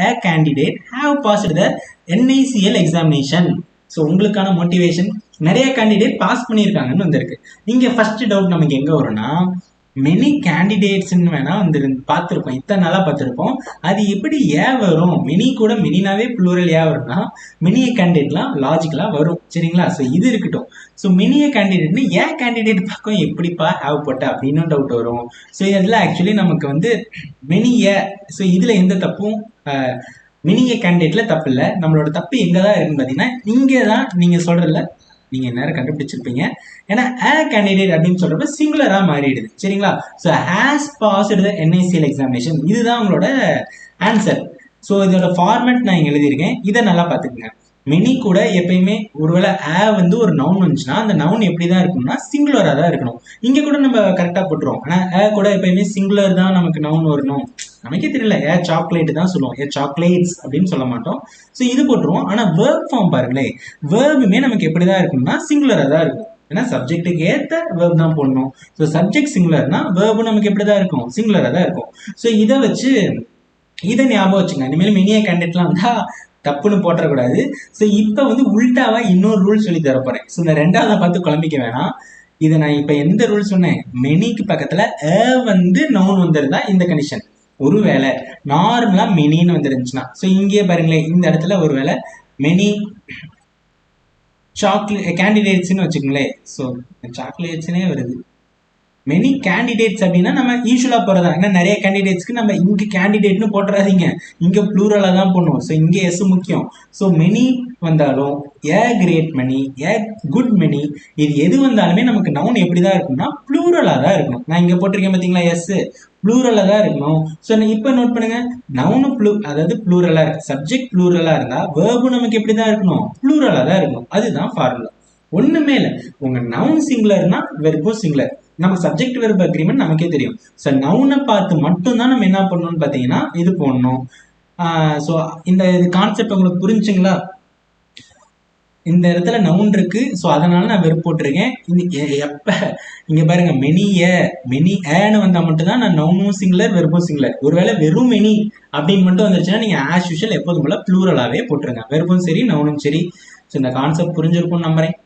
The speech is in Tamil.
a candidate have passed the NICL examination. So உங்களுக்கான மோட்டிவேஷன் நிறைய கேண்டிடேட் பாஸ் பண்ணியிருக்காங்கன்னு வந்திருக்கு. இங்கே ஃபர்ஸ்ட் டவுட் நமக்கு எங்கே வரும்னா, மெனி கேண்டிடேட்ஸ்ன்னு வேணா வந்து பார்த்துருப்போம், இத்தனை நாளாக பார்த்துருப்போம். அது எப்படி ஏன் வரும்? மெனி கூட மெனினாவே ப்ளூரல் ஏன் வரும்னா, மெனிய கேண்டிடேட்லாம் லாஜிக்கலாக வரும். சரிங்களா? ஸோ இது இருக்கட்டும். ஸோ மெனிய கேண்டிடேட்னு ஏன் கேண்டிடேட் பக்கம் எப்படிப்பா ஹேவ் போட்ட அப்படின்னு டவுட் வரும். ஸோ இதில் ஆக்சுவலி நமக்கு வந்து மெனிய, ஸோ இதில் எந்த தப்பும் மெனிய கேண்டிடேட்ல தப்பு இல்லை. நம்மளோட தப்பு எங்கே தான் இருக்குன்னு பார்த்தீங்கன்னா, இங்கே தான் நீங்கள் சொல்கிறதில்ல நீங்க நேரம் கண்டுபிடிச்சிருப்பீங்க. ஏன்னா a candidate அப்படின்னு சொல்றப்ப சிங்குலரா மாறிடுது. சரிங்களா? So has passed the NICL examination, இதுதான் உங்களோட ஆன்சர். ஸோ இதோட ஃபார்மேட் நான் இங்க எழுதியிருக்கேன், இதை நல்லா பார்த்துக்குங்க. மெனி கூட எப்பயுமே ஒருவேளை a வந்து ஒரு நவுன் வந்துச்சுன்னா அந்த நவுன் எப்படி தான் இருக்கும்னா சிங்குலரா தான் இருக்கணும். இங்க கூட நம்ம கரெக்டா போட்டுருவோம். ஆனா a கூட எப்பயுமே சிங்குலர் தான் நமக்கு நவுன் வரணும். நமக்கே தெரியல, ஏ சாக்லேட் தான் சொல்லுவோம், ஏ சாக்லேட்ஸ் அப்படின்னு சொல்ல மாட்டோம். ஸோ இது போட்டுருவோம். ஆனால் வேர்ப் ஃபார்ம் பாருங்களேன், வேர்புமே நமக்கு எப்படி தான் இருக்கும்னா சிங்குலராக தான் இருக்கும். ஏன்னா சப்ஜெக்ட்டுக்கு ஏற்ற வேர்ப் தான் போடணும். ஸோ சப்ஜெக்ட் சிங்குலர்னா வேர்பு நமக்கு எப்படி தான் இருக்கும்? சிங்குலராக தான் இருக்கும். ஸோ இதை வச்சு இதை ஞாபகம் வச்சுங்க. இனிமேல் மெனிய கேண்டிடேட்லாம் வந்தால் தப்புன்னு போட்டக்கூடாது. ஸோ இப்போ வந்து உல்டாவா இன்னொரு ரூல் சொல்லி தரப்போறேன். ஸோ இந்த ரெண்டாவதை பார்த்து குழம்பிக்க வேணாம். இதை நான் இப்போ எந்த ரூல் சொன்னேன்? மெனிக்கு பக்கத்தில் வந்து நவுன் வந்துருந்தா இந்த கண்டிஷன். ஒருவேளை நார்மலா மெனின்னு வந்துருந்துச்சுன்னா, ஸோ இங்கே பாருங்களேன், இந்த இடத்துல ஒருவேளை மெனி சாக்லேட் கேண்டிடேட்ஸ்ன்னு வச்சுக்கோங்களேன். ஸோ சாக்லேட்ஸ்னே வருது. மெனி கேண்டிடேட்ஸ் அப்படின்னா நம்ம யூஸ்வலா போறதா. ஏன்னா நிறைய கேண்டிடேட்ஸ்க்கு நம்ம இங்க கேண்டிடேட்னு போட்டுறாதீங்க, இங்க ப்ளூரலா தான் போடணும். ஸோ இங்கே எஸ் முக்கியம். ஸோ மெனி வந்தாலும் a great many, a good many, இது எது வந்தாலுமே நமக்கு நவுன் எப்படி தான் இருக்கும்னா ப்ளூரலா தான் இருக்கணும். நான் இங்க போட்டிருக்கேன் பார்த்தீங்களா, எஸ் ப்ளூரலா தான் இருக்கணும். ஸோ இப்போ நோட் பண்ணுங்க, நவுனு அதாவது ப்ளூரலா இருக்கு, சப்ஜெக்ட் ப்ளூரலா இருந்தா வேர்பு நமக்கு எப்படி தான் இருக்கணும்? ப்ளூரலா தான் இருக்கணும். அதுதான் ஃபார்முலா. ஒண்ணுமே இல்லை, உங்க நவுன் சிங்குலர்னா வெர்பும் சிங்குலர். நம்ம சப்ஜெக்ட் வெர்ப் அக்ரிமெண்ட் நமக்கே தெரியும். ஸோ நவுனை பார்த்து மட்டும்தான் நம்ம என்ன பண்ணணும்னு பார்த்தீங்கன்னா இது போடணும். ஸோ இந்த கான்செப்ட் உங்களுக்கு புரிஞ்சுங்களா? இந்த இடத்துல நவுன் இருக்கு, ஸோ அதனால நான் வெறுப்பு போட்டிருக்கேன். எப்ப இங்க பாருங்க, மெனி ஏன்னு வந்தா மட்டும் தான் நான் நவுனும் சிங்குலர் வெறுப்பும் சிங்குலர். ஒருவேளை வெறும் மெனி அப்படின்னு மட்டும் வந்துருச்சுன்னா நீங்க ஆஸ் யூஷுவல் எப்போதும் போல ப்ளூரலாவே போட்டுருங்க, வெறுப்பும் சரி நவுனும் சரி. ஸோ இந்த கான்செப்ட் புரிஞ்சிருக்கும்னு நம்புறேன்.